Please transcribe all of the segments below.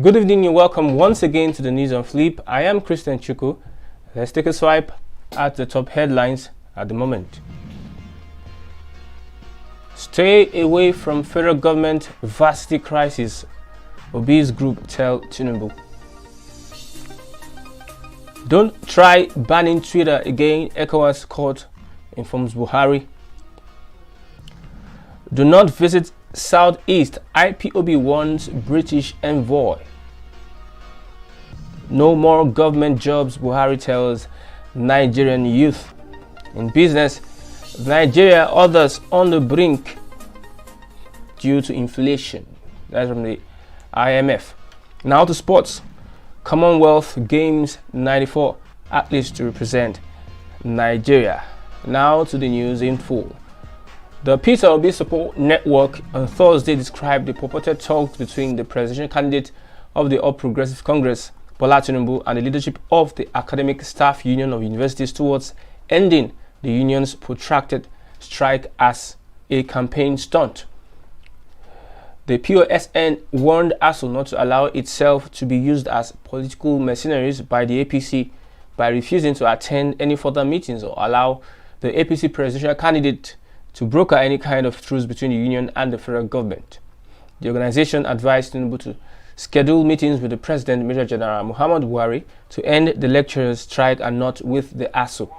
Good evening and welcome once again to the news on Flip. I am Christian Chuku. Let's take a swipe at the top headlines at the moment. Stay away from federal government varsity crisis, Obi'S group tell Tinubu. Don't try banning Twitter again, ECOWAS court informs Buhari. Do not visit Southeast, IPOB warns British envoy. No more government jobs, Buhari tells Nigerian youth. In business, Nigeria, others on the brink due to inflation. That's from the IMF. Now to sports. Commonwealth Games 94 athletes to represent Nigeria. Now to the news in full. The Peter Obi Support Network on Thursday described the purported talks between the presidential candidate of the All Progressive Congress, Bola Tinubu, and the leadership of the Academic Staff Union of Universities towards ending the union's protracted strike as a campaign stunt. The POSN warned ASUU not to allow itself to be used as political mercenaries by the APC by refusing to attend any further meetings or allow the APC presidential candidate to broker any kind of truce between the union and the federal government. The organization advised Tinubu to schedule meetings with the President, Major General Muhammadu Buhari, to end the lecturers' strike and not with the ASUU.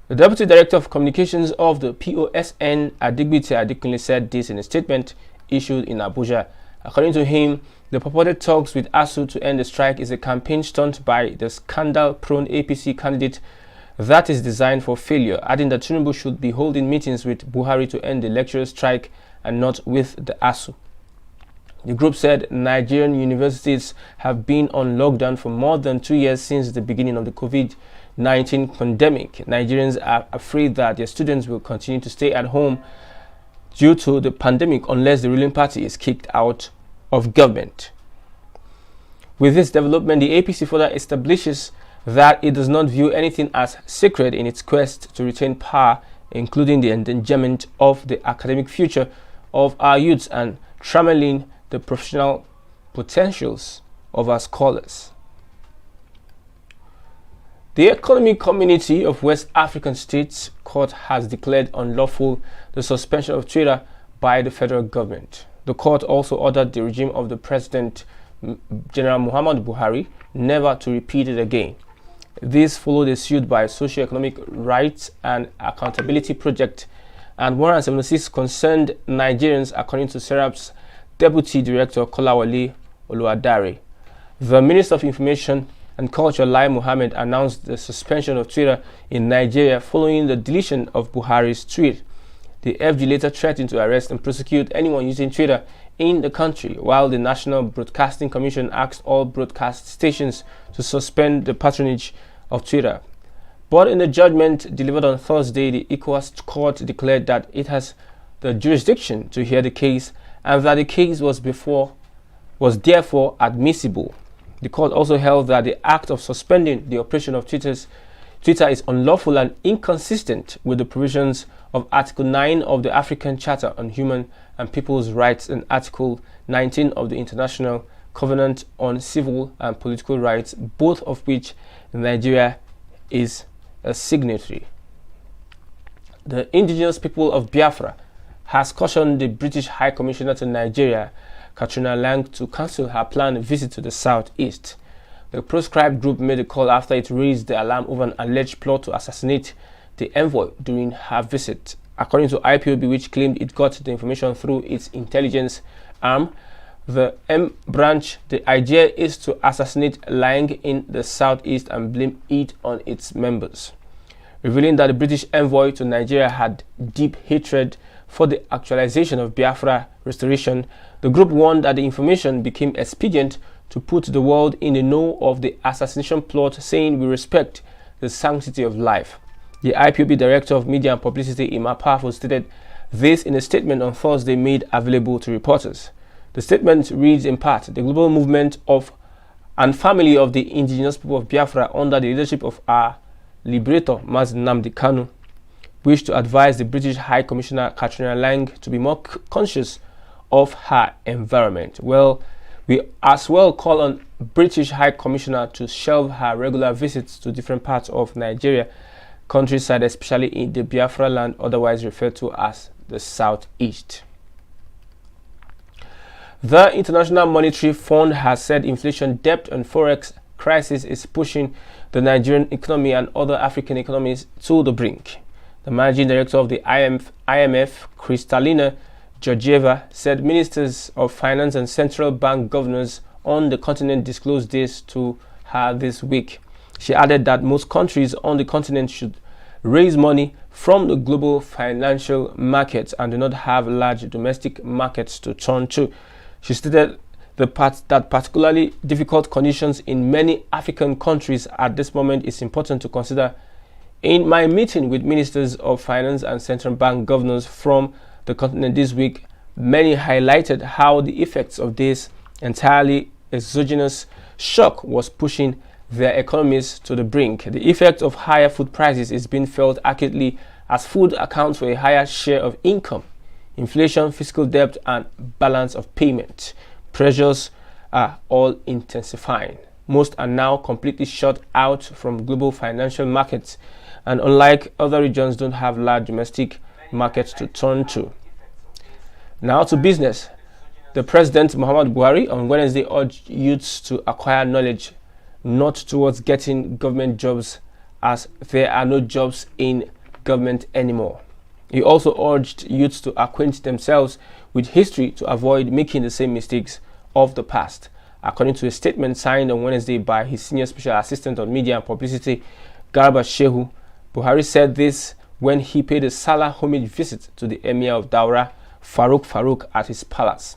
The Deputy Director of Communications of the POSN, Adigbite Adekunle, said this in a statement issued in Abuja. According to him, the purported talks with ASUU to end the strike is a campaign stunt by the scandal-prone APC candidate that is designed for failure, adding that Tinubu should be holding meetings with Buhari to end the lecturers' strike and not with the ASUU. The group said Nigerian universities have been on lockdown for more than 2 years since the beginning of the COVID-19 pandemic. Nigerians are afraid that their students will continue to stay at home due to the pandemic unless the ruling party is kicked out of government. With this development, the APC further establishes that it does not view anything as sacred in its quest to retain power, including the endangerment of the academic future of our youths and trammeling the professional potentials of our scholars. The Economic Community of West African States Court has declared unlawful the suspension of Twitter by the federal government. The court also ordered the regime of the President, General Muhammadu Buhari, never to repeat it again. This followed a suit by Socio-Economic Rights and Accountability Project and 176 concerned Nigerians, according to SERAP's Deputy Director Kolawole Oluwadare. The Minister of Information and Culture, Lai Mohammed, announced the suspension of Twitter in Nigeria following the deletion of Buhari's tweet. The FG later threatened to arrest and prosecute anyone using Twitter in the country, while the National Broadcasting Commission asked all broadcast stations to suspend the patronage of Twitter. But in a judgment delivered on Thursday, the ECOWAS court declared that it has the jurisdiction to hear the case and that the case was therefore admissible. The court also held that the act of suspending the operation of Twitter is unlawful and inconsistent with the provisions of Article 9 of the African Charter on Human and People's Rights and Article 19 of the International Covenant on Civil and Political Rights, both of which Nigeria is a signatory. The indigenous people of Biafra has cautioned the British High Commissioner to Nigeria, Katrina Lang, to cancel her planned visit to the southeast. The proscribed group made a call after it raised the alarm over an alleged plot to assassinate the envoy during her visit. According to IPOB, which claimed it got the information through its intelligence arm, the M branch, the idea is to assassinate Lang in the southeast and blame it on its members. Revealing that the British envoy to Nigeria had deep hatred for the actualization of Biafra restoration, the group warned that the information became expedient to put the world in the know of the assassination plot, saying we respect the sanctity of life. The IPOB Director of Media and Publicity, Ima Powerful, stated this in a statement on Thursday made available to reporters. The statement reads in part, the global movement of and family of the indigenous people of Biafra under the leadership of our liberator, Mazi Nnamdi Kanu, wish to advise the British High Commissioner Katrina Lang to be more conscious of her environment. Well, We as well call on British High Commissioner to shelve her regular visits to different parts of Nigeria countryside, especially in the Biafra land, otherwise referred to as the Southeast. The International Monetary Fund has said inflation, debt, and forex crisis is pushing the Nigerian economy and other African economies to the brink. The managing director of the IMF, Kristalina Georgieva, said ministers of finance and central bank governors on the continent disclosed this to her this week. She added that most countries on the continent should raise money from the global financial markets and do not have large domestic markets to turn to. She stated that particularly difficult conditions in many African countries at this moment is important to consider. In my meeting with ministers of finance and central bank governors from the continent this week, many highlighted how the effects of this entirely exogenous shock was pushing their economies to the brink. The effect of higher food prices is being felt acutely as food accounts for a higher share of income. Inflation, fiscal debt, and balance of payment pressures are all intensifying. Most are now completely shut out from global financial markets, and unlike other regions, don't have large domestic markets to turn to. Now to business. The President Muhammad Buhari on Wednesday urged youths to acquire knowledge, not towards getting government jobs, as there are no jobs in government anymore. He also urged youths to acquaint themselves with history to avoid making the same mistakes of the past. According to a statement signed on Wednesday by his senior special assistant on media and publicity, Garba Shehu, Buhari said this when he paid a Salah homage visit to the Emir of Daura, Farouk at his palace.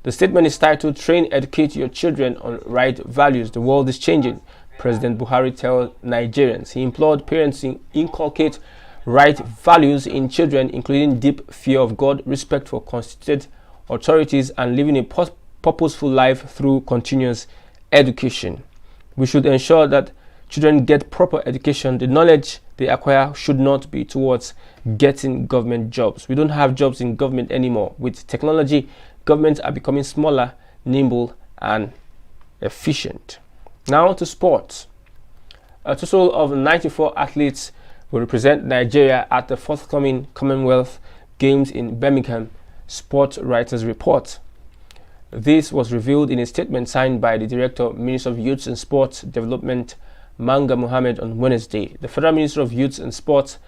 The statement is titled, "Train, Educate Your Children on Right Values. The World is Changing." President Buhari tells Nigerians. He implored parents to inculcate right values in children, including deep fear of God, respect for constituted authorities, and living a purposeful life through continuous education. We should ensure that children get proper education. The knowledge they acquire should not be towards getting government jobs. We don't have jobs in government anymore. With technology, governments are becoming smaller, nimble, and efficient. Now to sports. A total of 94 athletes will represent Nigeria at the forthcoming Commonwealth Games in Birmingham, Sport Writers Report. This was revealed in a statement signed by the Director, Minister of Youth and Sports Development, Manga Mohammed, on Wednesday. The Federal Minister of Youth and Sports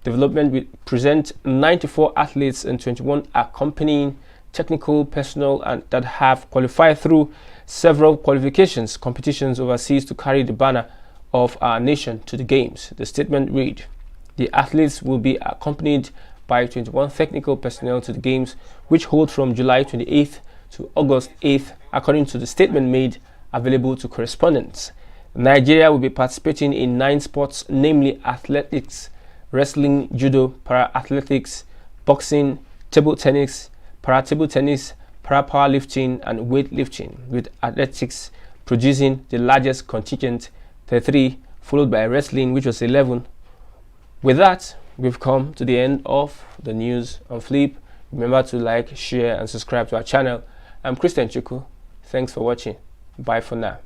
Development will present 94 athletes and 21 accompanying technical personnel and that have qualified through several qualifications competitions overseas to carry the banner of our nation to the games. The statement read, "The athletes will be accompanied by 21 technical personnel to the games, which hold from July 28th to August 8th, according to the statement made available to correspondents. Nigeria will be participating in 9 sports, namely athletics, wrestling, judo, para-athletics, boxing, table tennis, para-table tennis, para-powerlifting, and weightlifting, with athletics producing the largest contingent, 33, followed by wrestling, which was 11. With that, we've come to the end of the news on Flip. Remember to like, share, and subscribe to our channel. I'm Christian Chuku. Thanks for watching. Bye for now.